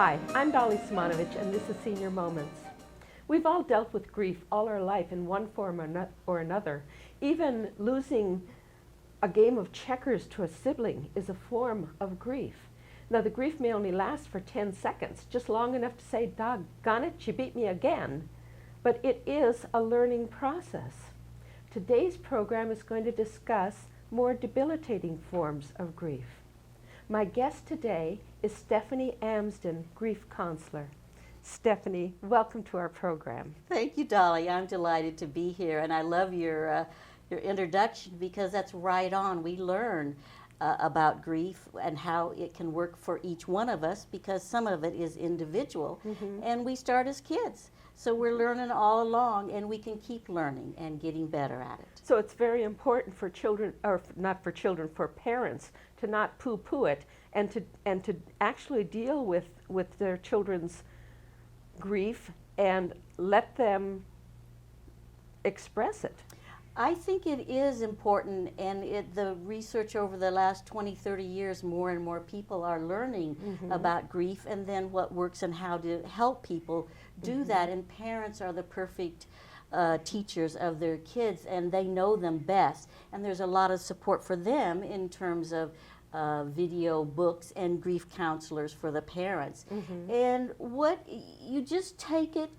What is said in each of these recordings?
Hi, I'm Dolly Simonovich, and this is Senior Moments. We've all dealt with grief all our life in one form or another. Even losing a game of checkers to a sibling is a form of grief. Now, the grief may only last for 10 seconds, just long enough to say, doggone it, she beat me again. But it is a learning process. Today's program is going to discuss more debilitating forms of grief. My guest today is Stephanie Amsden, grief counselor. Stephanie, welcome to our program. Thank you, Dolly. I'm delighted to be here, and I love your introduction because that's right on. We learn about grief and how it can work for each one of us because some of it is individual, and we start as kids. So we're learning all along, and we can keep learning and getting better at it. So it's very important for children, or not for children, for parents to not poo-poo it and to actually deal with their children's grief and let them express it. I think it is important, and the research over the last 20, 30 years, more and more people are learning about grief and then what works and how to help people do that. And parents are the perfect teachers of their kids, and they know them best. And there's a lot of support for them in terms of video, books, and grief counselors for the parents. And what you just take it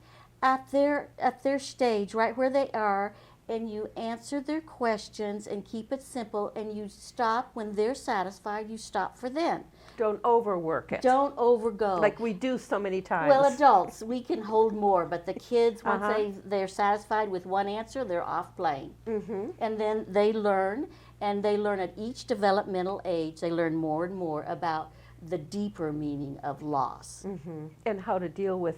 at their stage, right where they are, and you answer their questions and keep it simple, and you stop when they're satisfied. You stop for them. Don't overwork it. Don't overgo. Like we do so many times. Well, adults, we can hold more, but the kids, once they're satisfied with one answer, they're off playing. And then they learn, and they learn at each developmental age, they learn more and more about the deeper meaning of loss. And how to deal with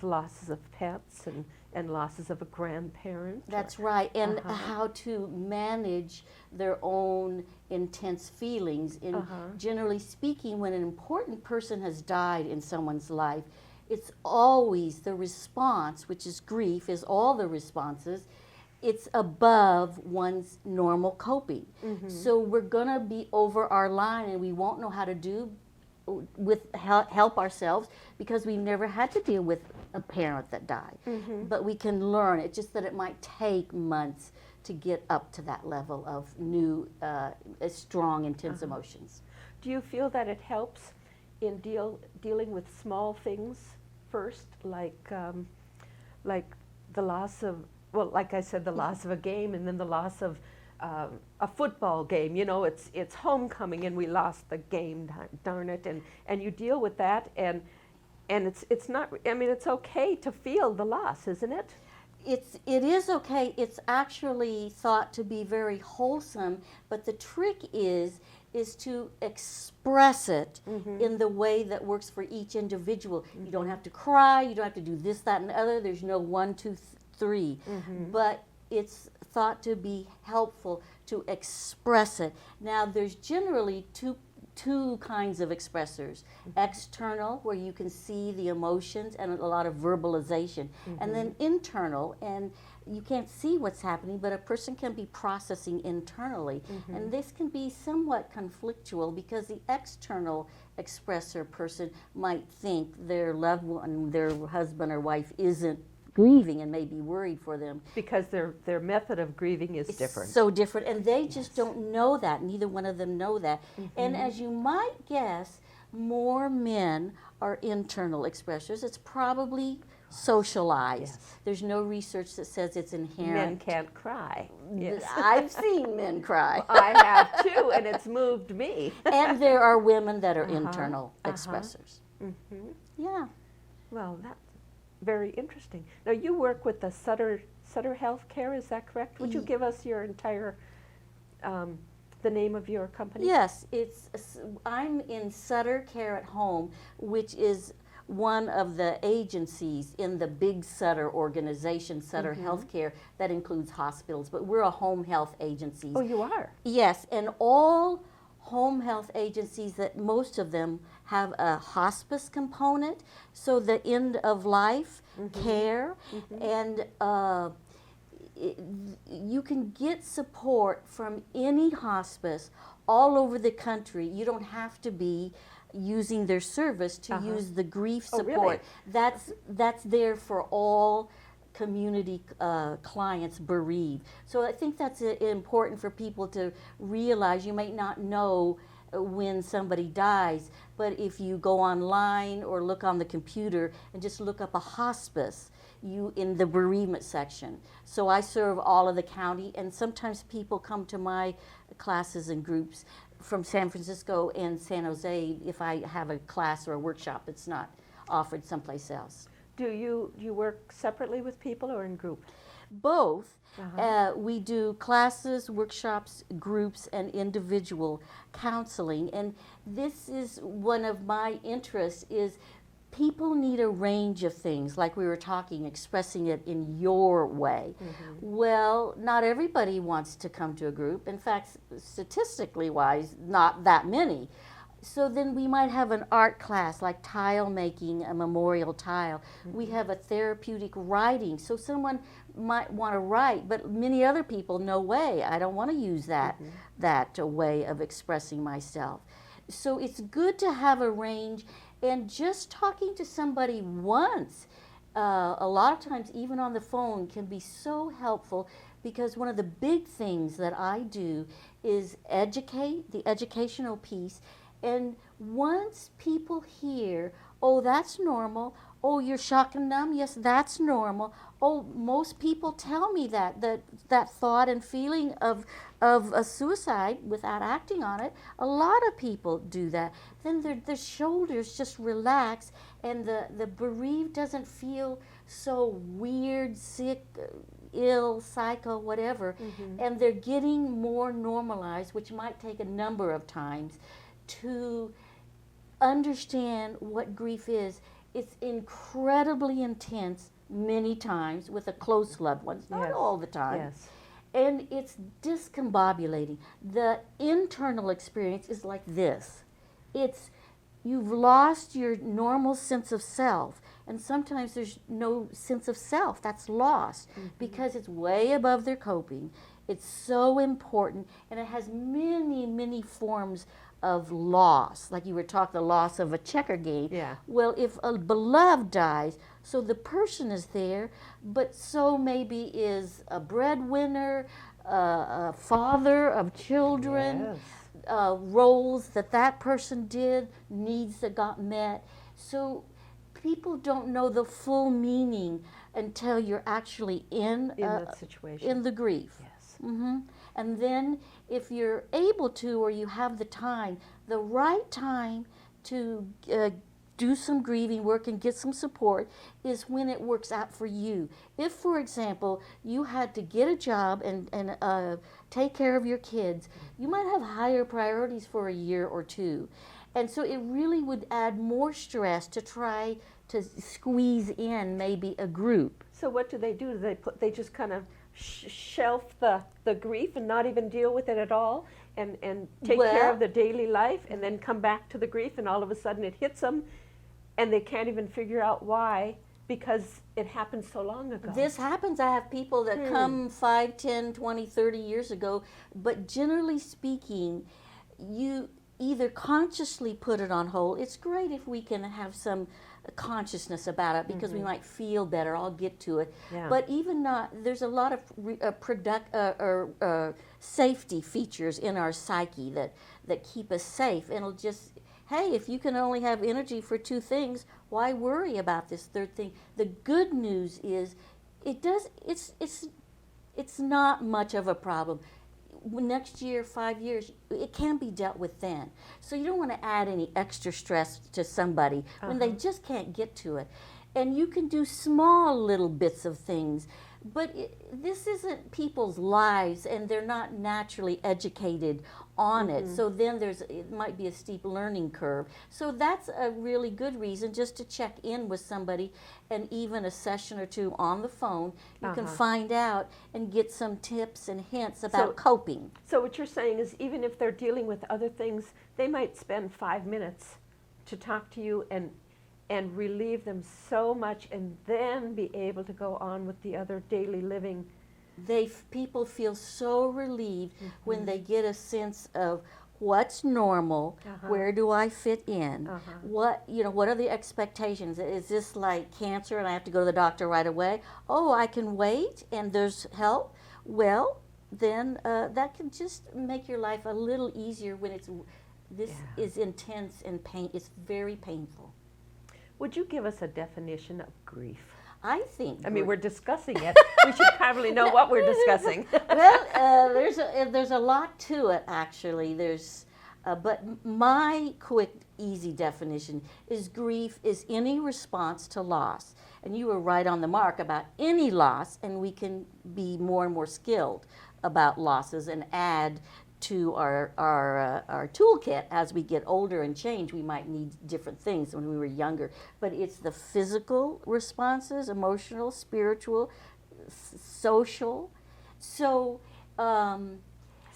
losses of pets and losses of a grandparent. That's right, and how to manage their own intense feelings. Generally speaking, when an important person has died in someone's life, it's always the response, which is grief, is all the responses. It's above one's normal coping. So we're gonna be over our line, and we won't know how to do help ourselves because we've never had to deal with a parent that died. But we can learn. It's just that it might take months to get up to that level of new, strong, intense emotions. Do you feel that it helps in dealing with small things first, like the loss of, well, like I said, the loss of a game, and then the loss of a football game? You know, it's homecoming and we lost the game, darn it, and you deal with that, and it's not, I mean, it's okay to feel the loss, isn't it? It is okay. It's actually thought to be very wholesome, but the trick is to express it in the way that works for each individual. You don't have to cry, you don't have to do this, that, and the other. There's no 1, 2, 3, but it's thought to be helpful to express it. Now, there's generally two kinds of expressors. External, where you can see the emotions and a lot of verbalization. And then internal, and you can't see what's happening, but a person can be processing internally. And this can be somewhat conflictual because the external expressor person might think their loved one, their husband or wife, isn't grieving and may be worried for them. Because their method of grieving is different. So different, and they just don't know that. Neither one of them know that. And as you might guess, more men are internal expressors. It's probably socialized. There's no research that says it's inherent. Men can't cry. Yes. I've seen men cry. I have too, and it's moved me. And there are women that are internal expressors. Yeah. Well, that's very interesting. Now, you work with the Sutter Healthcare, is that correct? Would you give us your entire, the name of your company? Yes, I'm in Sutter Care at Home, which is one of the agencies in the big Sutter organization, Sutter Healthcare, that includes hospitals, but we're a home health agency. Oh, you are? Yes, and all home health agencies, that most of them have a hospice component, so the end of life care, and you can get support from any hospice all over the country. You don't have to be using their service to use the grief Oh, support. really? That's there for all community clients bereaved. So I think that's important for people to realize. You might not know when somebody dies, but if you go online or look on the computer and just look up a hospice, you in the bereavement section. So I serve all of the county, and sometimes people come to my classes and groups from San Francisco and San Jose if I have a class or a workshop that's not offered someplace else. Do you work separately with people or in group? Both. We do classes, workshops, groups, and individual counseling. And this is one of my interests is people need a range of things, like we were talking, expressing it in your way. Well, not everybody wants to come to a group. In fact, statistically wise, not that many. So then we might have an art class like tile making, a memorial tile. We have a therapeutic writing. So someone might want to write, but many other people, no way, I don't want to use that, that way of expressing myself. So it's good to have a range, and just talking to somebody once, a lot of times even on the phone, can be so helpful, because one of the big things that I do is educate, the educational piece. And once people hear, oh, that's normal, oh, you're shock and numb, yes, that's normal, oh, most people tell me that thought and feeling of a suicide without acting on it, a lot of people do that. Then their shoulders just relax, and the bereaved doesn't feel so weird, sick, ill, psycho, whatever, and they're getting more normalized, which might take a number of times to understand what grief is. It's incredibly intense many times with a close loved one, not all the time. Yes. And it's discombobulating. The internal experience is like this. It's you've lost your normal sense of self, and sometimes there's no sense of self that's lost because it's way above their coping. It's so important, and it has many, many forms of loss, like you were talking, the loss of a checker game. Yeah. Well, if a beloved dies, so the person is there, but so maybe is a breadwinner, a father of children, roles that person did, needs that got met. So people don't know the full meaning until you're actually in that situation, in the grief. Yes. And then if you're able to, or you have the time, the right time to do some grieving work and get some support is when it works out for you. If, for example, you had to get a job and take care of your kids, you might have higher priorities for a year or two. And so it really would add more stress to try to squeeze in maybe a group. So what do? They just kind of shelf the grief and not even deal with it at all, and take care of the daily life, and then come back to the grief, and all of a sudden it hits them, and they can't even figure out why, because it happened so long ago. This happens. I have people that come 5, 10, 20, 30 years ago, but generally speaking, you either consciously put it on hold. It's great if we can have some consciousness about it, because we might feel better. I'll get to it. Yeah. But even not, there's a lot of safety features in our psyche that keep us safe. And it'll just, hey, if you can only have energy for 2 things, why worry about this third thing? The good news is it's not much of a problem. Next year, 5 years, it can be dealt with then. So you don't want to add any extra stress to somebody when they just can't get to it. And you can do small little bits of things, but this isn't people's lives, and they're not naturally educated on it. So then it might be a steep learning curve. So that's a really good reason just to check in with somebody, and even a session or 2 on the phone, you can find out and get some tips and hints about coping. So what you're saying is, even if they're dealing with other things, they might spend 5 minutes to talk to you and relieve them so much, and then be able to go on with the other daily living. People feel so relieved when they get a sense of what's normal, where do I fit in, Uh-huh. what are the expectations? Is this like cancer and I have to go to the doctor right away? Oh, I can wait and there's help. Well, then that can just make your life a little easier when this is intense and it's very painful. Would you give us a definition of grief? I think. I mean, we're discussing it. We should probably know what we're discussing. Well, there's a lot to it actually. But my quick, easy definition is grief is any response to loss. And you were right on the mark about any loss, and we can be more and more skilled about losses and add to our toolkit as we get older and change. We might need different things when we were younger, but it's the physical responses, emotional, spiritual, social. So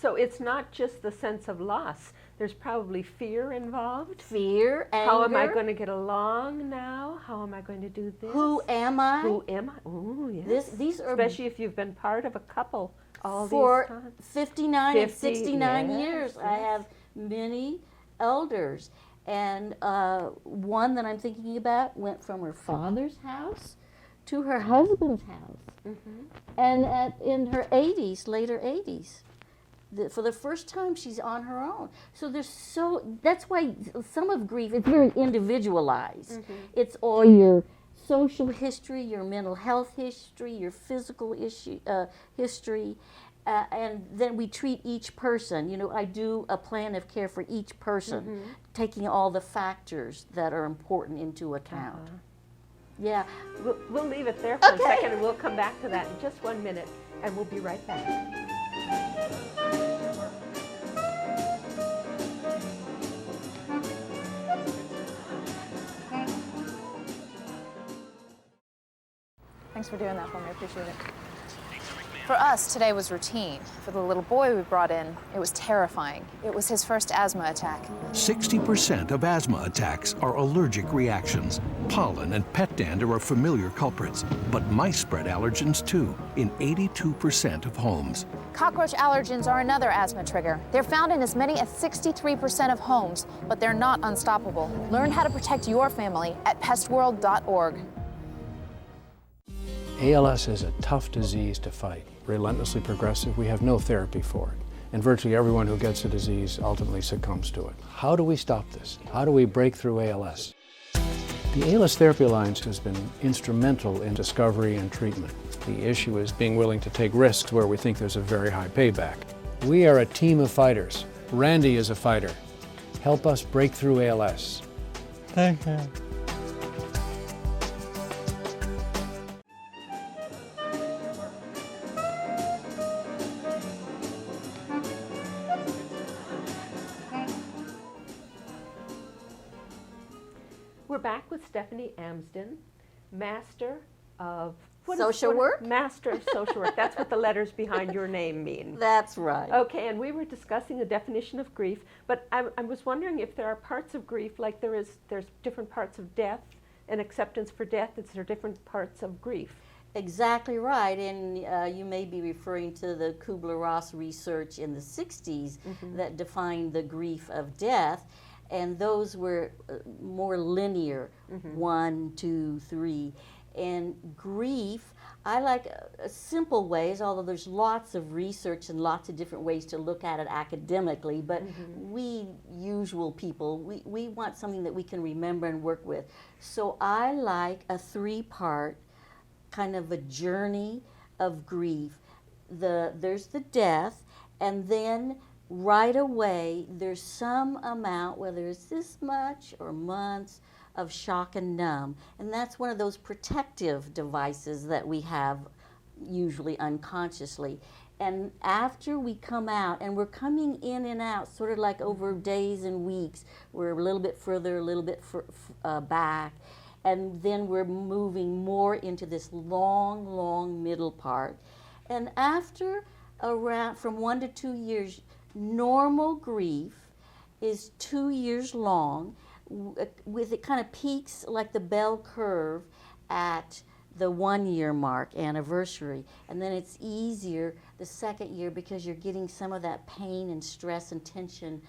it's not just the sense of loss. There's probably fear involved. Fear, anger. How am I going to get along now? How am I going to do this? Who am I? Who am I? Ooh, yes. These are, especially if you've been part of a couple all for these times. 59 and 69 years. Yes. I have many elders, and one that I'm thinking about went from her father's house to her husband's house, and in her 80s, later 80s. For the first time, she's on her own. So that's why some of grief is very individualized. It's all your social history, your mental health history, your physical history, and then we treat each person. You know, I do a plan of care for each person, taking all the factors that are important into account. Yeah. We'll leave it there for a second, and we'll come back to that in just 1 minute, and we'll be right back. Thanks for doing that for me, I appreciate it. For us, today was routine. For the little boy we brought in, it was terrifying. It was his first asthma attack. 60% of asthma attacks are allergic reactions. Pollen and pet dander are familiar culprits, but mice spread allergens too, in 82% of homes. Cockroach allergens are another asthma trigger. They're found in as many as 63% of homes, but they're not unstoppable. Learn how to protect your family at pestworld.org. ALS is a tough disease to fight. Relentlessly progressive, we have no therapy for it. And virtually everyone who gets the disease ultimately succumbs to it. How do we stop this? How do we break through ALS? The ALS Therapy Alliance has been instrumental in discovery and treatment. The issue is being willing to take risks where we think there's a very high payback. We are a team of fighters. Randy is a fighter. Help us break through ALS. Thank you. We're back with Stephanie Amsden, Master of Social work? Master of Social Work. That's what the letters behind your name mean. That's right. Okay, and we were discussing the definition of grief, but I was wondering if there are parts of grief, like there's different parts of death and acceptance for death, is there different parts of grief? Exactly right, and you may be referring to the Kubler-Ross research in the 60s that defined the grief of death, and those were more linear, 1, 2, 3. And grief, I like simple ways, although there's lots of research and lots of different ways to look at it academically, but we usual people, we want something that we can remember and work with. So I like a 3-part kind of a journey of grief. There's the death, and then right away there's some amount, whether it's this much or months, of shock and numb. And that's one of those protective devices that we have usually unconsciously. And after we come out, and we're coming in and out sort of like over days and weeks, we're a little bit further, a little bit back, and then we're moving more into this long middle part. And after around from 1 to 2 years, normal grief is 2 years long, with it kind of peaks like the bell curve at the 1 year mark, anniversary, and then it's easier the second year because you're getting some of that pain and stress and tension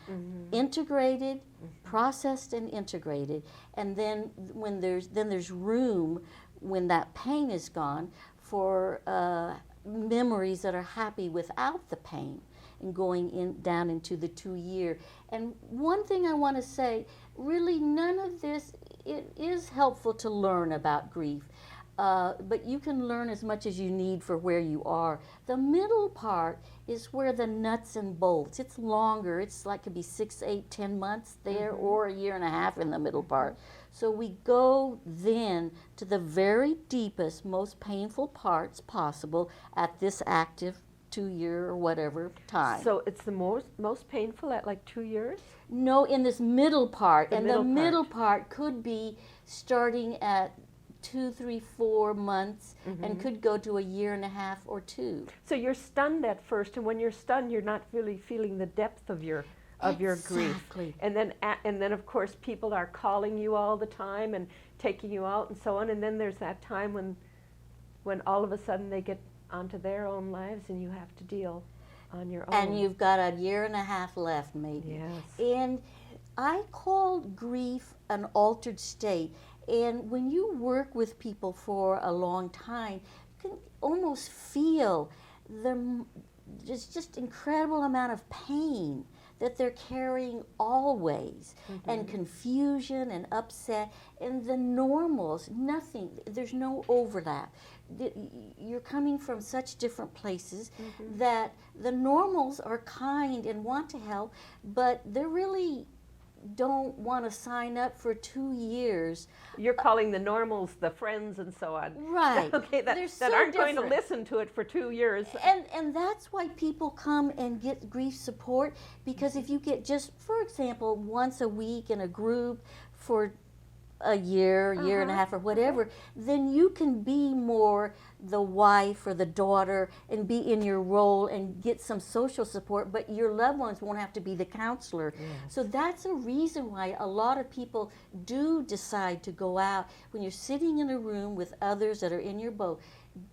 integrated, processed and integrated, and then when there's room when that pain is gone for memories that are happy without the pain, and going down into the 2 year. And one thing I want to say, really none of this, it is helpful to learn about grief, but you can learn as much as you need for where you are. The middle part is where the nuts and bolts, it's longer, it's like could be 6, 8, 10 months there, or a year and a half in the middle part. So we go then to the very deepest, most painful parts possible at this active 2 year or whatever time. So it's the most painful at like 2 years? No, in this middle part. The And middle the part. middle part could be starting at 2, 3, 4 months and could go to a year and a half or 2. So you're stunned at first, and when you're stunned, you're not really feeling the depth of your grief. Exactly. And then of course people are calling you all the time and taking you out and so on. And then there's that time when all of a sudden they get onto their own lives and you have to deal on your own. And you've got a year and a half left, maybe. Yes. And I call grief an altered state. And when you work with people for a long time, you can almost feel just incredible amount of pain that they're carrying always, and confusion and upset, and the normals, nothing, there's no overlap. You're coming from such different places that the normals are kind and want to help, but they really don't want to sign up for 2 years. You're calling the normals the friends and so on. Right. Okay, that They're so aren't going to different. listen to it for 2 years. And that's why people come and get grief support, because if you get just, for example, once a week in a group for a year and a half or whatever, then you can be more the wife or the daughter and be in your role and get some social support, but your loved ones won't have to be the counselor. So that's a reason why a lot of people do decide to go out. When you're sitting in a room with others that are in your boat,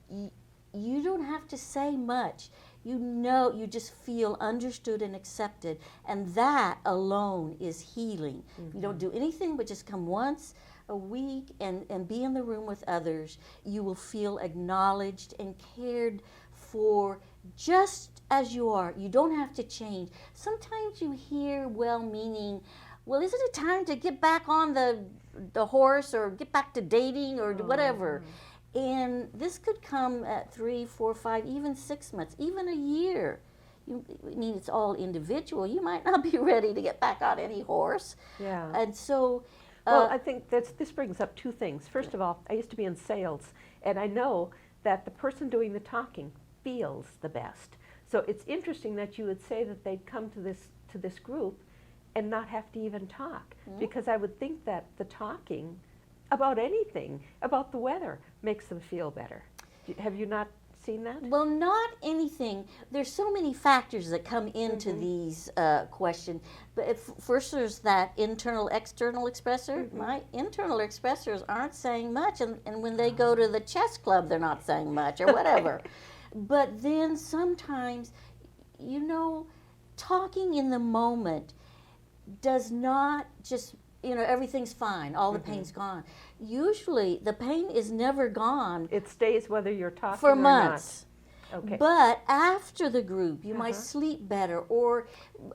you don't have to say much. You know, you just feel understood and accepted, and that alone is healing. You don't do anything but just come once a week and be in the room with others. You will feel acknowledged and cared for just as you are. You don't have to change. Sometimes you hear well-meaning, well, isn't it time to get back on the horse or get back to dating or whatever? And this could come at 3, 4, 5, even 6 months, even a year. I mean, it's all individual. You might not be ready to get back on any horse. Yeah. And so, Well, I think this brings up two things. First of all, I used to be in sales, and I know that the person doing the talking feels the best. So it's interesting that you would say that they'd come to this group and not have to even talk, because I would think that the talking about anything, about the weather, makes them feel better. Have you not seen that? well, not anything. There's so many factors that come into these questions. But first, there's that internal, external expressor. My internal expressors aren't saying much, and when they go to the chess club, they're not saying much or whatever. But then sometimes, you know, talking in the moment does not just, you know, everything's fine, all the pain's gone. Usually the pain is never gone It stays whether you're talking for or months. not. Okay. But after the group, you might sleep better, or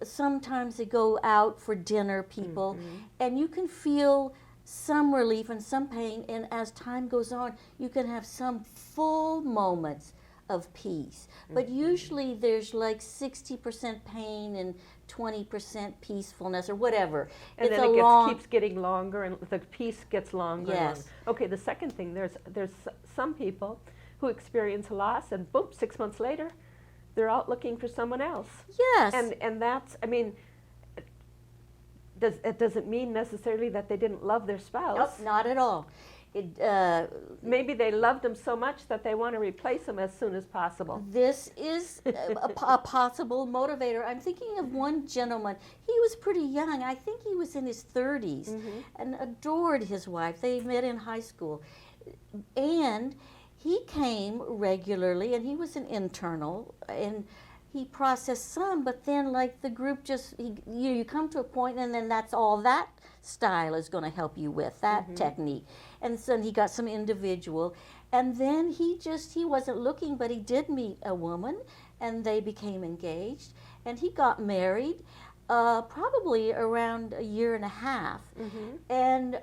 sometimes they go out for dinner, people, and you can feel some relief and some pain, and as time goes on, you can have some full moments of peace. But usually there's like 60% pain and 20% peacefulness or whatever. And it's then a it long, keeps getting longer, and the piece gets longer. and Yes. longer. Okay, the second thing, there's some people who experience a loss, and boom, 6 months later, they're out looking for someone else. yes. And that's, I mean, it doesn't mean necessarily that they didn't love their spouse. Nope, not at all. It, Maybe they loved him so much that they want to replace him as soon as possible. this is a possible motivator. I'm thinking of one gentleman. He was pretty young. I think he was in his 30s and adored his wife. They met in high school. And he came regularly, and he was an internal, and he processed some, but then like the group just, you come to a point, and then that's all that style is going to help you with, that technique. And so he got some individual, and then he wasn't looking, but he did meet a woman, and they became engaged, and he got married probably around a year and a half. And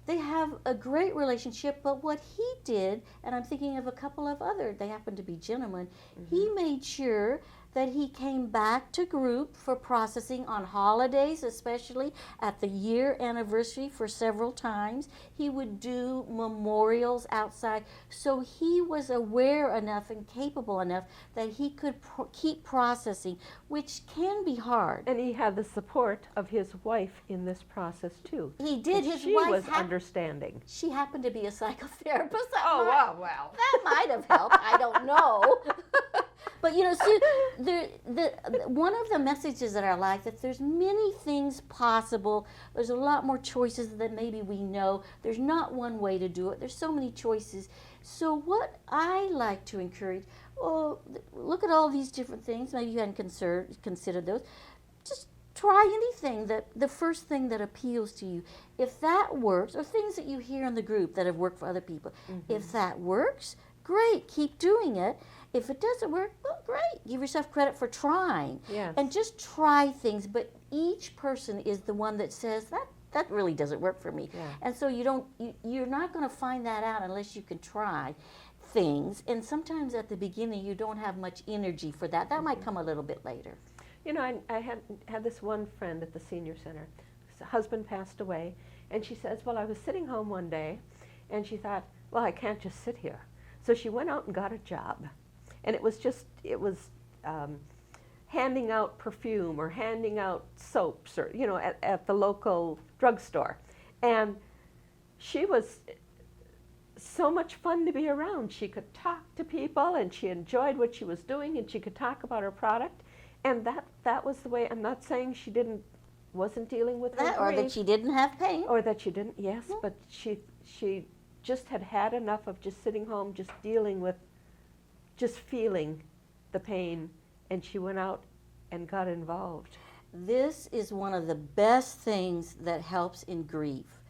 they have a great relationship, but what he did, and I'm thinking of a couple of other, they happen to be gentlemen, he made sure that he came back to group for processing on holidays, especially at the year anniversary for several times. He would do memorials outside. So he was aware enough and capable enough that he could keep processing, which can be hard. And he had the support of his wife in this process too. He did. His she wife was understanding. She happened to be a psychotherapist. Wow. That might have helped. I don't know. But you know, see, one of the messages that I like, that there's many things possible. There's a lot more choices than maybe we know. There's not one way to do it. There's so many choices. So what I like to encourage, look at all these different things. Maybe you hadn't considered those. Just try anything, the first thing that appeals to you. If that works, or things that you hear in the group that have worked for other people, if that works, great, keep doing it. If it doesn't work, well, great. Give yourself credit for trying. Yes. And just try things, but each person is the one that says, that really doesn't work for me. Yeah. And so you're not going to find that out unless you can try things. And sometimes at the beginning, you don't have much energy for that. That might come a little bit later. You know, I had this one friend at the senior center. His husband passed away, and she says, well, I was sitting home one day, and she thought, well, I can't just sit here. So she went out and got a job. And it was handing out perfume or handing out soaps, or, you know, at the local drugstore. And she was so much fun to be around. She could talk to people, and she enjoyed what she was doing, and she could talk about her product. And that was the way. I'm not saying she wasn't dealing with her Or grief, that she didn't have pain. or that she didn't. Yes, but she just had enough of just sitting home, just dealing with, just feeling the pain, and she went out and got involved. This is one of the best things that helps in grief.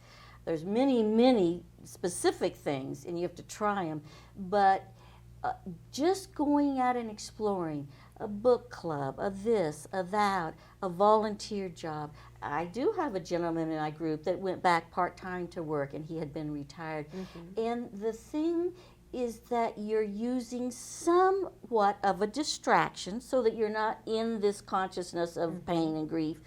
There's many, many specific things, and you have to try them, but just going out and exploring, a book club, a this, a that, a volunteer job. I do have a gentleman in my group that went back part-time to work, and he had been retired. And the thing is that you're using somewhat of a distraction so that you're not in this consciousness of pain and grief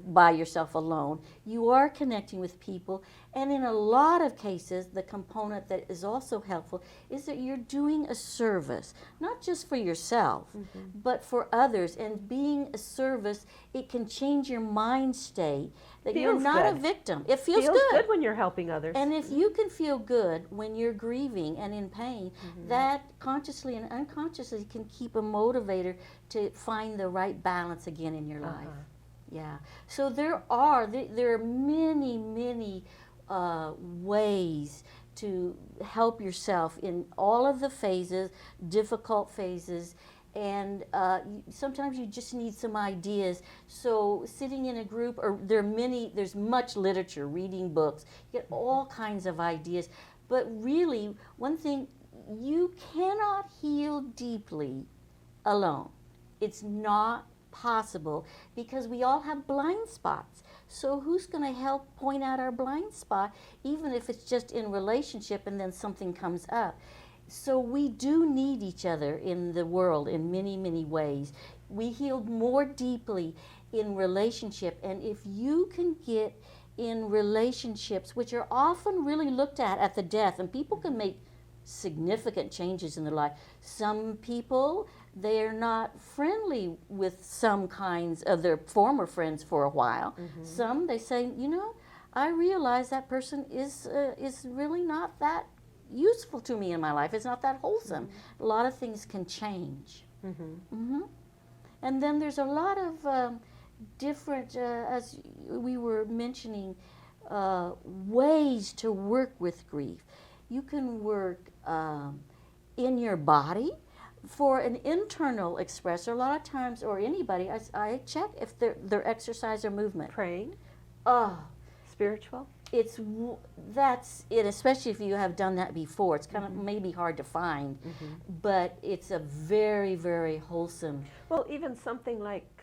by yourself alone. You are connecting with people, and in a lot of cases, the component that is also helpful is that you're doing a service, not just for yourself, but for others. And being a service, it can change your mind state, that you're Feels not good. a victim. It feels Feels good. good when you're helping others. And if you can feel good when you're grieving and in pain, that consciously and unconsciously can keep a motivator to find the right balance again in your life. Yeah. So there are many, many ways to help yourself in all of the phases, difficult phases. And sometimes you just need some ideas. So sitting in a group, or there's much literature, reading books, you get all kinds of ideas. But really, one thing, you cannot heal deeply alone. It's not possible, because we all have blind spots. So who's going to help point out our blind spot, even if it's just in relationship and then something comes up? So we do need each other in the world in many, many ways. We heal more deeply in relationship, and if you can get in relationships, which are often really looked at the death, and people can make significant changes in their life. Some people, they're not friendly with some kinds of their former friends for a while. Some, they say, you know, I realize that person is really not that useful to me in my life. It's not that wholesome. A lot of things can change. And then there's a lot of different, as we were mentioning, ways to work with grief. You can work in your body. For an internal expressor, a lot of times, or anybody, I check if their exercise or movement. Praying, Oh, spiritual. That's it, especially if you have done that before. It's kind of maybe hard to find, but it's a very, very wholesome. Well, even something like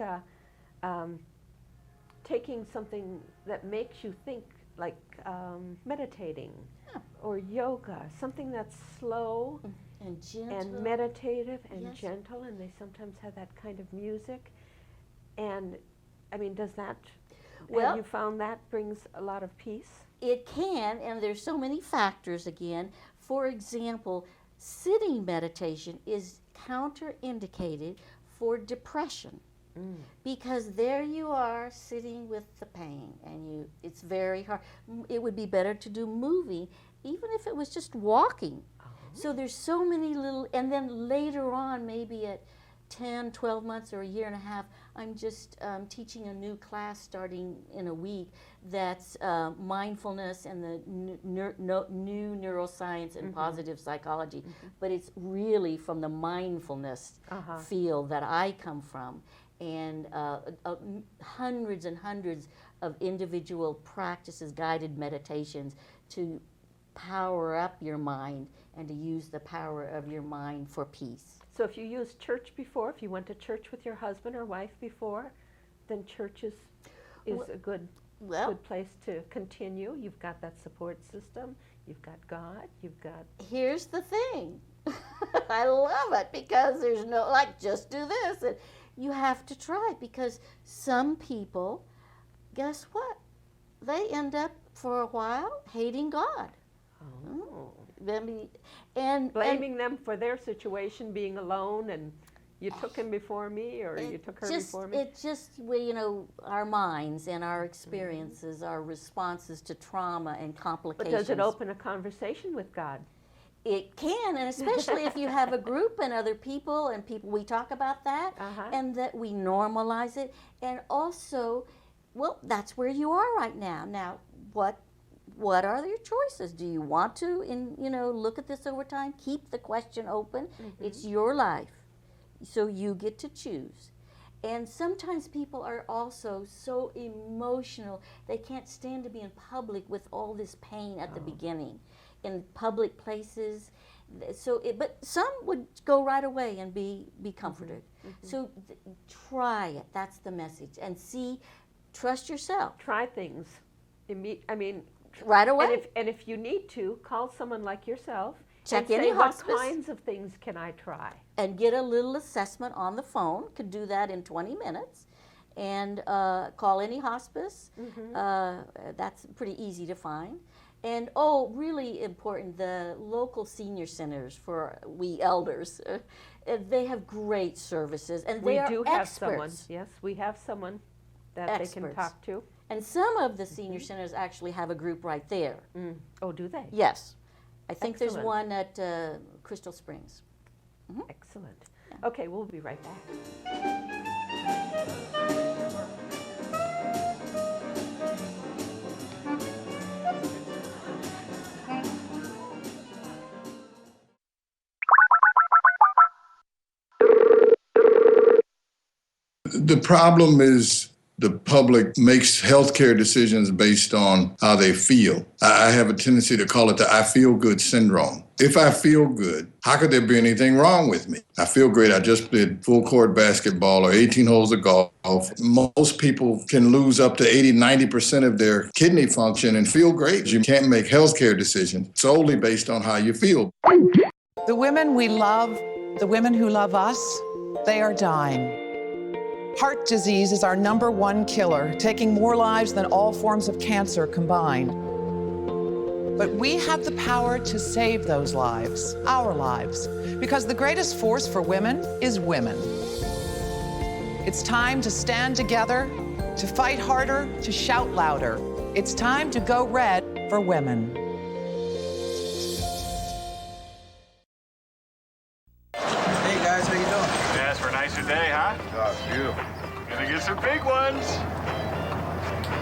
taking something that makes you think, like meditating or yoga, something that's slow And gentle. and meditative and Yes. gentle, and they sometimes have that kind of music. And I mean, does that, Well- have you found that brings a lot of peace? It can, and there's so many factors again. For example, sitting meditation is counterindicated for depression. Because there you are sitting with the pain, and it's very hard. It would be better to do moving, even if it was just walking. So there's so many little, and then later on, maybe at 10, 12 months or a year and a half, I'm just teaching a new class starting in a week that's mindfulness and the new neuroscience and positive psychology. But it's really from the mindfulness field that I come from. And hundreds and hundreds of individual practices, guided meditations to power up your mind and to use the power of your mind for peace. So if you used church before, if you went to church with your husband or wife before, then church is a good place to continue. You've got that support system, you've got God, you've got... Here's the thing. I love it because there's no, like, just do this. And you have to try it because some people, guess what? They end up for a while hating God. Oh. And Blaming them for their situation, being alone, and you took him before me, or you took her before me. It just, our minds and our experiences, our responses to trauma and complications. But does it open a conversation with God? It can, and especially if you have a group and other people, and we talk about that, and that we normalize it. And also, well, that's where you are right now. Now, what are your choices? Do you want to, look at this over time? Keep the question open. It's your life, so you get to choose. And sometimes people are also so emotional, they can't stand to be in public with all this pain at the beginning, in public places. But some would go right away and be comforted. So try it, that's the message. And trust yourself. Try things. Right away. And if you need to, call someone like yourself. Check and any say, what hospice. kinds of things can I try? And get a little assessment on the phone. Could do that in 20 minutes. And call any hospice. That's pretty easy to find. And really important, the local senior centers for we elders. They have great services, and they are We do have experts. someone. Yes, we have someone that they can Experts. talk to. And some of the senior centers actually have a group right there. Oh, do they? Yes. I think there's Excellent. one at Crystal Springs. Excellent. Okay, we'll be right back. The problem is the public makes healthcare decisions based on how they feel. I have a tendency to call it the I feel good syndrome. If I feel good, how could there be anything wrong with me? I feel great. I just did full court basketball or 18 holes of golf. Most people can lose up to 80, 90% of their kidney function and feel great. You can't make healthcare decisions solely based on how you feel. The women we love, the women who love us, they are dying. Heart disease is our #1 killer, taking more lives than all forms of cancer combined. But we have the power to save those lives, our lives, because the greatest force for women is women. It's time to stand together, to fight harder, to shout louder. It's time to go red for women. Hey guys, how you doing? Yes, for a nicer day, huh? Oh, it's beautiful. Gonna get some big ones.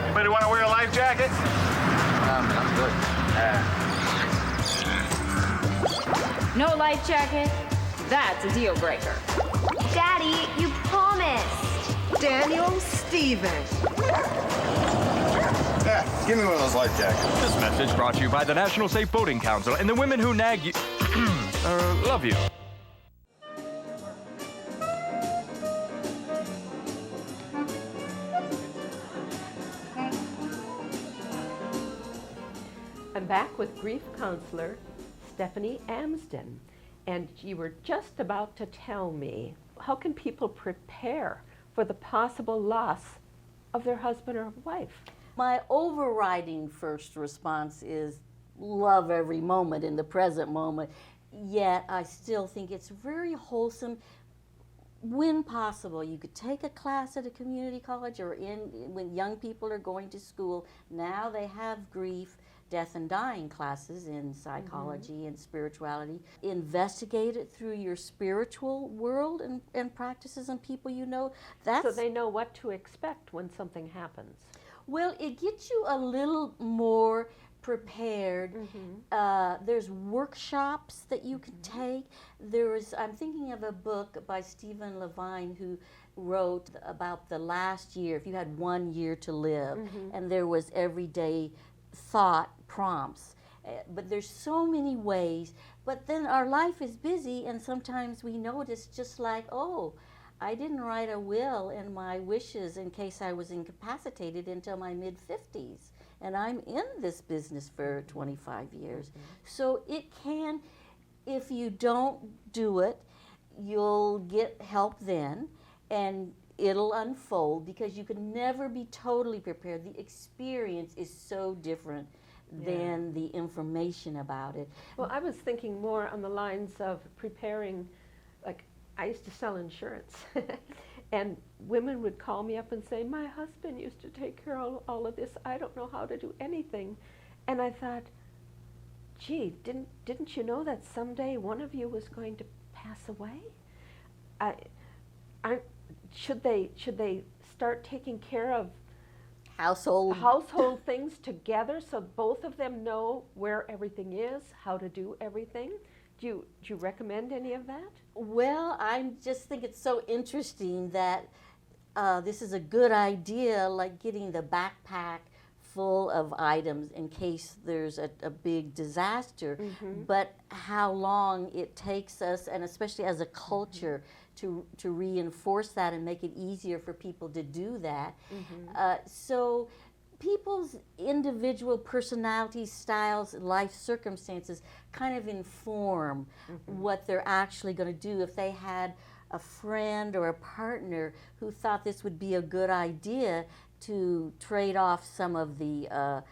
Anybody want to wear a life jacket? Nah, man, I'm good. No life jacket? That's a deal breaker. Daddy, you promised. Daniel Stevens. Yeah, give me one of those life jackets. This message brought to you by the National Safe Boating Council and the women who nag you. Love you. I'm back with grief counselor Stephanie Amsden, and you were just about to tell me, how can people prepare for the possible loss of their husband or wife? My overriding first response is love every moment in the present moment, yet I still think it's very wholesome. When possible, you could take a class at a community college or when young people are going to school. Now they have grief, death and dying classes in psychology and spirituality. Investigate it through your spiritual world and practices and people you know. So they know what to expect when something happens. Well, it gets you a little more prepared. There's workshops that you can take. I'm thinking of a book by Stephen Levine who wrote about the last year, if you had 1 year to live, and there was everyday thought prompts. But there's so many ways, but then our life is busy and sometimes we notice just like, oh, I didn't write a will in my wishes in case I was incapacitated until my mid-50s. And I'm in this business for 25 years. So it can, if you don't do it, you'll get help then, and it'll unfold because you can never be totally prepared. The experience is so different than the information about it. Well, I was thinking more on the lines of preparing, like I used to sell insurance. And women would call me up and say, my husband used to take care of all of this. I don't know how to do anything. And I thought, gee, didn't you know that someday one of you was going to pass away? Should they start taking care of household things together so both of them know where everything is, how to do everything? Do you recommend any of that? Well, I just think it's so interesting that this is a good idea, like getting the backpack full of items in case there's a big disaster. But how long it takes us, and especially as a culture, to reinforce that and make it easier for people to do that. So people's individual personalities, styles, life circumstances kind of inform what they're actually going to do. If they had a friend or a partner who thought this would be a good idea to trade off some of the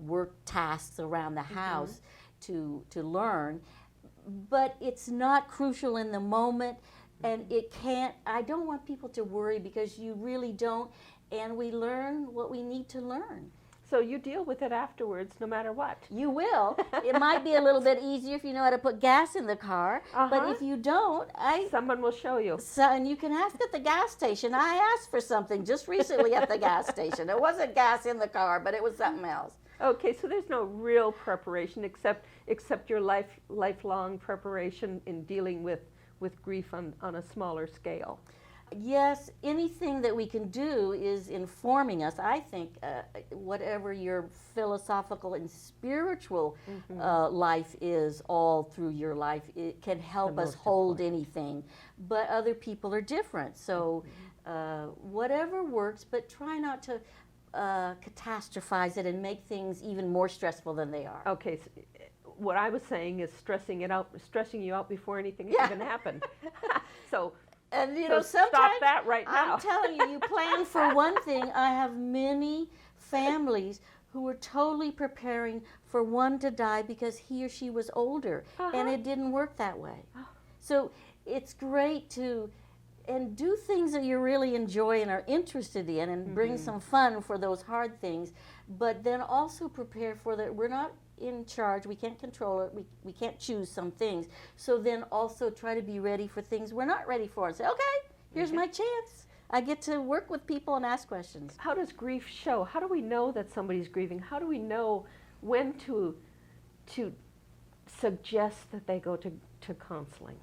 work tasks around the house to learn, but it's not crucial in the moment, and it can't. I don't want people to worry because you really don't. And we learn what we need to learn. So you deal with it afterwards, no matter what. You will. It might be a little bit easier if you know how to put gas in the car, but if you don't, someone will show you. And you can ask at the gas station. I asked for something just recently at the gas station. It wasn't gas in the car, but it was something else. Okay, so there's no real preparation except your lifelong preparation in dealing with grief on a smaller scale. Yes, anything that we can do is informing us. I think whatever your philosophical and spiritual life is all through your life, it can help us hold anything. But other people are different. So whatever works, but try not to catastrophize it and make things even more stressful than they are. Okay, so what I was saying is stressing you out before anything even happened. And you so know, sometimes stop that right now. I'm telling you, you plan for one thing. I have many families who were totally preparing for one to die because he or she was older, and it didn't work that way. So it's great to do things that you really enjoy and are interested in, and bring some fun for those hard things, but then also prepare for that. We're not in charge, we can't control it, we can't choose some things, so then also try to be ready for things we're not ready for and say, okay, here's my chance. I get to work with people and ask questions. How does grief show? How do we know that somebody's grieving? How do we know when to suggest that they go to counseling?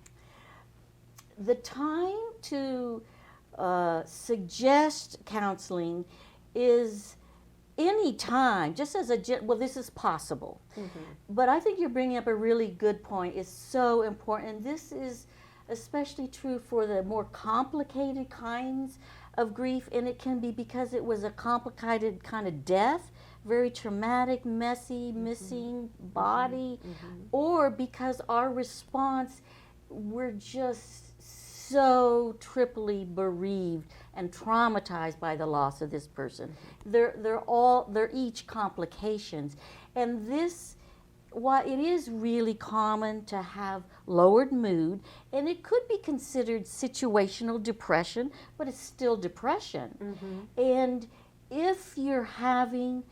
The time to suggest counseling is any time, just as well, this is possible. But I think you're bringing up a really good point. It's so important. And this is especially true for the more complicated kinds of grief, and it can be because it was a complicated kind of death, very traumatic, messy, missing body, or because our response, we're just so triply bereaved and traumatized by the loss of this person. They're each complications. And this, while it is really common to have lowered mood, and it could be considered situational depression, but it's still depression. And if you're having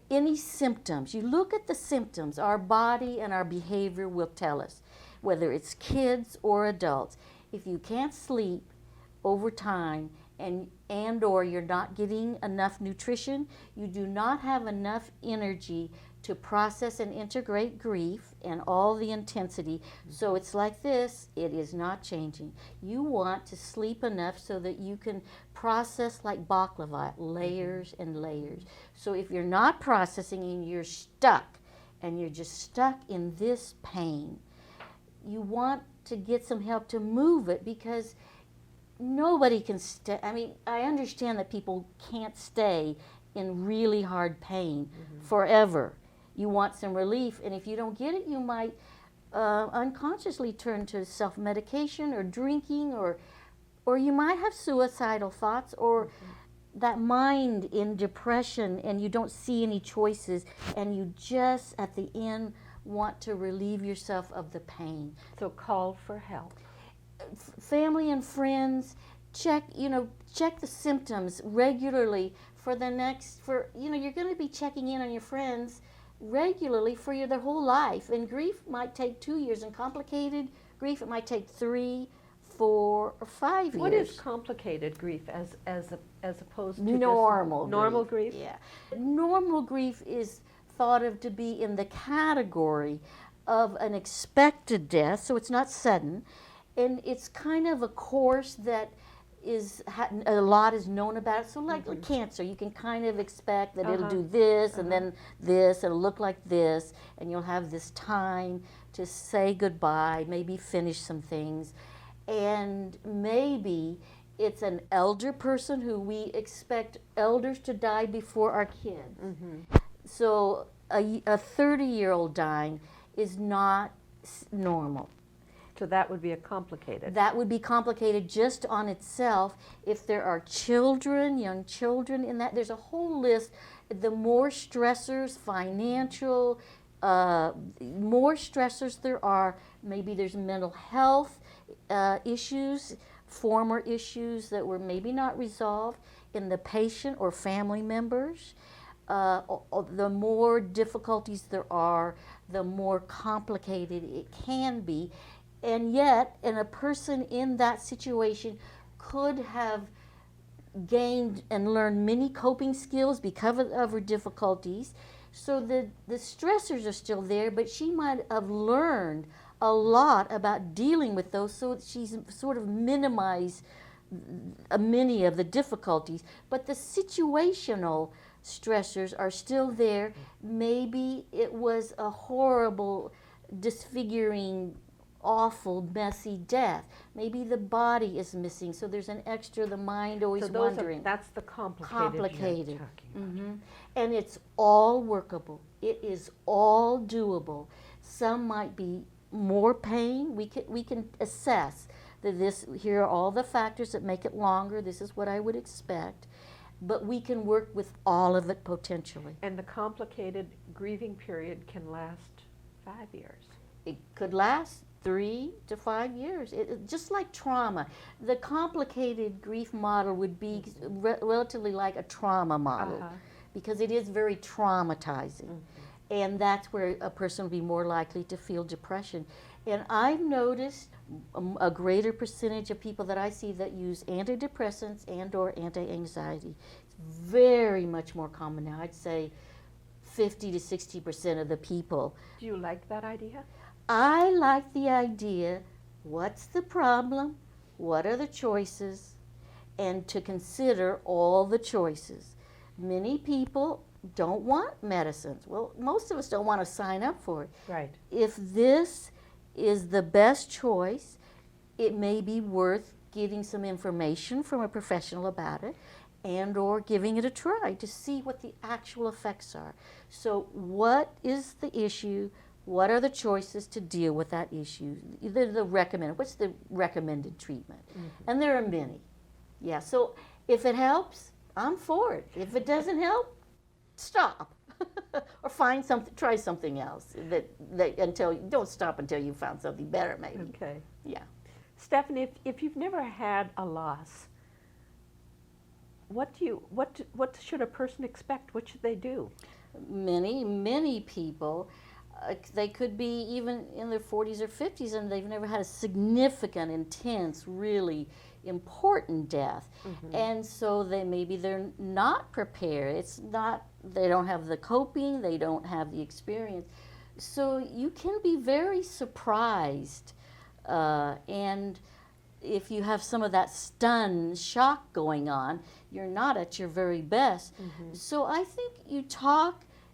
any symptoms, you look at the symptoms, our body and our behavior will tell us, whether it's kids or adults. If you can't sleep over time and or you're not getting enough nutrition, you do not have enough energy to process and integrate grief and all the intensity. So it's like this, it is not changing. You want to sleep enough so that you can process like baklava, layers and layers. So if you're not processing and you're stuck, and you're just stuck in this pain, you want to get some help to move it, because nobody can stay. I mean, I understand that people can't stay in really hard pain forever. You want some relief, and if you don't get it, you might unconsciously turn to self-medication or drinking, or you might have suicidal thoughts, or that mind in depression, and you don't see any choices, and you just at the end want to relieve yourself of the pain. So call for help. Family and friends, check the symptoms regularly for the next, you're going to be checking in on your friends regularly for their whole life. And grief might take 2 years, and complicated grief, it might take 3, 4, or 5 years. What is complicated grief as opposed to normal grief? Yeah. Normal grief is thought of to be in the category of an expected death, so it's not sudden, and it's kind of a course that a lot is known about it. So like cancer, you can kind of expect that it'll do this and then this, it'll look like this, and you'll have this time to say goodbye, maybe finish some things, and maybe it's an elder person who we expect elders to die before our kids. So a 30-year-old dying is not normal. So that would be a complicated. That would be complicated just on itself. If there are children, young children in that, there's a whole list. The more stressors, financial, more stressors there are, maybe there's mental health issues, former issues that were maybe not resolved in the patient or family members. The more difficulties there are, the more complicated it can be. And yet, a person in that situation could have gained and learned many coping skills because of her difficulties. So the stressors are still there, but she might have learned a lot about dealing with those, so she's sort of minimized many of the difficulties. But the situational stressors are still there. Maybe it was a horrible, disfiguring, awful, messy death. Maybe the body is missing, so there's an extra, the mind always wondering. That's the complicated. And it's all workable. It is all doable. Some might be more pain. We can assess that here are all the factors that make it longer. This is what I would expect. But we can work with all of it potentially. And the complicated grieving period can last 5 years. It could last 3 to 5 years. Just like trauma. The complicated grief model would be relatively like a trauma model, because it is very traumatizing. And that's where a person will be more likely to feel depression. And I've noticed a greater percentage of people that I see that use antidepressants and or anti-anxiety. It's very much more common now. I'd say 50 to 60% of the people. Do you like that idea? I like the idea, what's the problem, what are the choices, and to consider all the choices. Many people don't want medicines. Well, most of us don't want to sign up for it. Right. If this is the best choice, it may be worth getting some information from a professional about it and or giving it a try to see what the actual effects are. So what is the issue? What are the choices to deal with that issue? What's the recommended treatment? And there are many. Yeah, so if it helps, I'm for it. If it doesn't help, stop. Or find something, try something else. Don't stop until you found something better, maybe. Okay. Yeah. Stephanie, if you've never had a loss, what should a person expect? What should they do? Many people, they could be even in their 40s or 50s and they've never had a significant, intense, really important death. And so maybe they're not prepared. They don't have the coping, they don't have the experience. So you can be very surprised. And if you have some of that shock going on, you're not at your very best. So I think you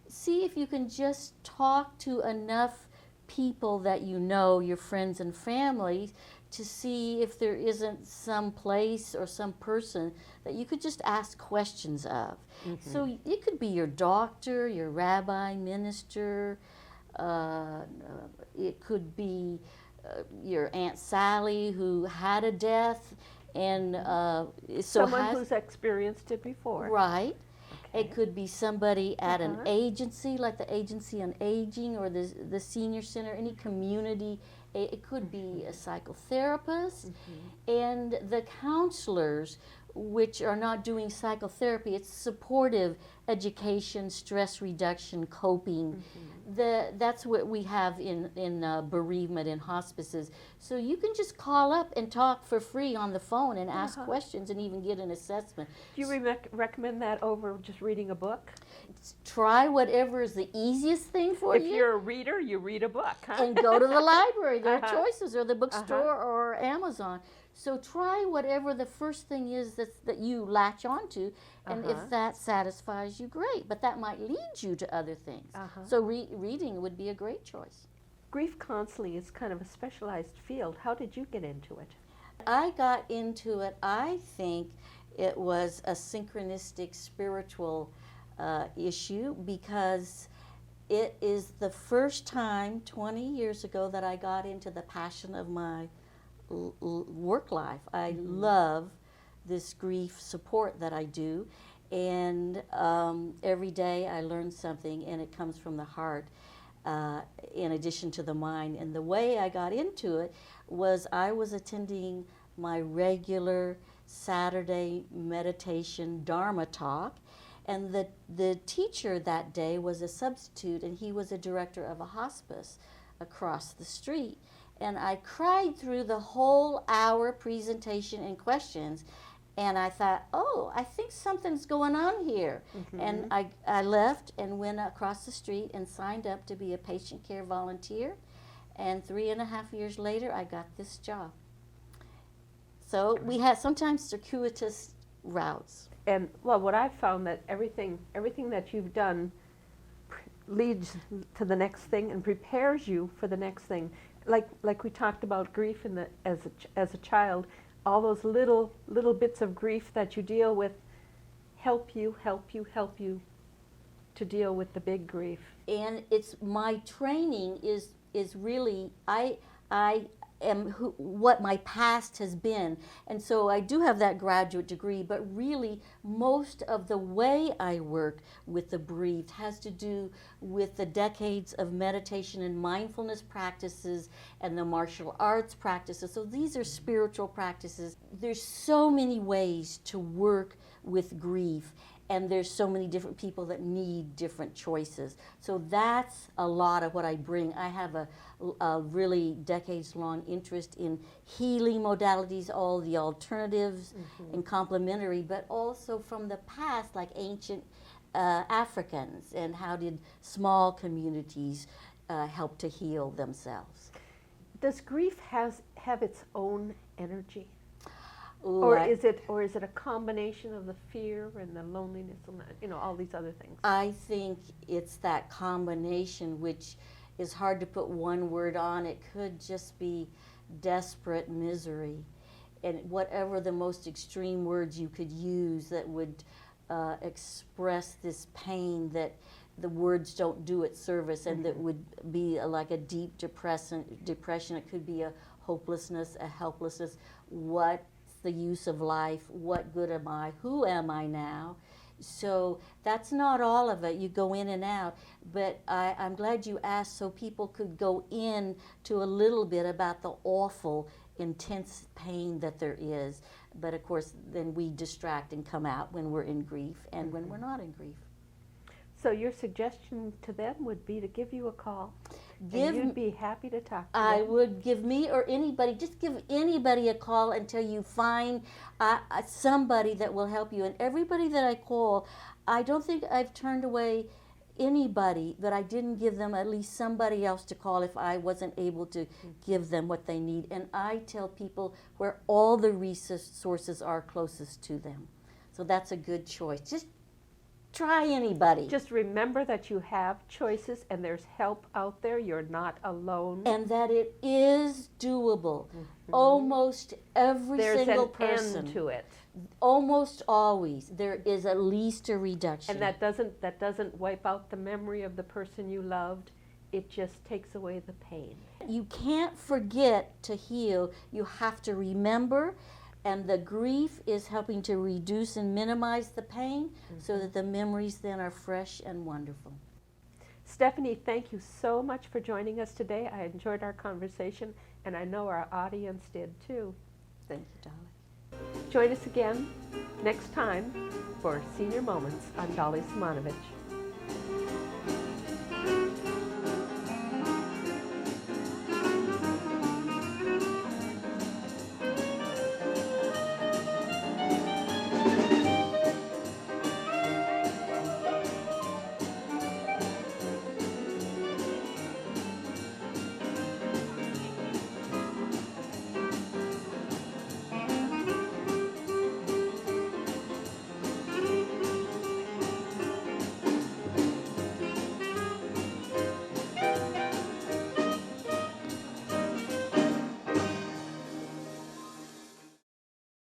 see if you can just talk to enough people that you know, your friends and family, to see if there isn't some place or some person that you could just ask questions of. So it could be your doctor, your rabbi, minister, it could be your Aunt Sally who had a death and someone who's experienced it before. Right. Okay. It could be somebody at an agency like the Agency on Aging or the Senior Center, any community. It could be a psychotherapist and the counselors, which are not doing psychotherapy. It's supportive education, stress reduction, coping. That's what we have in bereavement and hospices. So you can just call up and talk for free on the phone and ask questions and even get an assessment. Do you recommend that over just reading a book? Try whatever is the easiest thing for you. If you're a reader, you read a book. And go to the library. There are choices, or the bookstore or Amazon. So try whatever the first thing is that you latch onto, and if that satisfies you, great. But that might lead you to other things. So reading would be a great choice. Grief counseling is kind of a specialized field. How did you get into it? I got into it, I think it was a synchronistic spiritual issue, because it is the first time 20 years ago that I got into the passion of my work life. I love this grief support that I do, and every day I learn something, and it comes from the heart in addition to the mind. And the way I got into it was I was attending my regular Saturday meditation Dharma talk, and the teacher that day was a substitute, and he was a director of a hospice across the street. And I cried through the whole hour presentation and questions, and I thought, oh, I think something's going on here. And I left and went across the street and signed up to be a patient care volunteer, and 3.5 years later I got this job. So we had sometimes circuitous routes. And well, what I've found that everything that you've done leads to the next thing and prepares you for the next thing. Like we talked about grief as a child, all those little bits of grief that you deal with help you to deal with the big grief. And it's my training is really I am what my past has been, and so I do have that graduate degree, but really most of the way I work with the bereaved has to do with the decades of meditation and mindfulness practices and the martial arts practices. So these are spiritual practices. There's so many ways to work with grief, and there's so many different people that need different choices. So that's a lot of what I bring. I have a really decades-long interest in healing modalities, all the alternatives and complementary, but also from the past, like ancient Africans, and how did small communities help to heal themselves? Does grief have its own energy? Ooh, Or is it a combination of the fear and the loneliness and all these other things? I think it's that combination, which is hard to put one word on. It could just be desperate misery, and whatever the most extreme words you could use that would express this pain that the words don't do its service, and that would be like a deep depression. It could be a hopelessness, a helplessness. What's the use of life? What good am I? Who am I now? So that's not all of it. You go in and out. But I'm glad you asked, so people could go in to a little bit about the awful, intense pain that there is. But of course, then we distract and come out when we're in grief and when we're not in grief. So your suggestion to them would be to give you a call, and you'd be happy to talk to them. I would give me or anybody, just give anybody a call until you find somebody that will help you. And everybody that I call, I don't think I've turned away anybody that I didn't give them at least somebody else to call if I wasn't able to give them what they need. And I tell people where all the resources are closest to them. So that's a good choice. Just try anybody. Just remember that you have choices and there's help out there. You're not alone. And that it is doable. Almost every single person. There's an end to it. Almost always there is at least a reduction. And that doesn't wipe out the memory of the person you loved. It just takes away the pain. You can't forget to heal. You have to remember. And the grief is helping to reduce and minimize the pain so that the memories then are fresh and wonderful. Stephanie, thank you so much for joining us today. I enjoyed our conversation, and I know our audience did too. Thank you, Dolly. Join us again next time for Senior Moments. I'm Dolly Simonovich.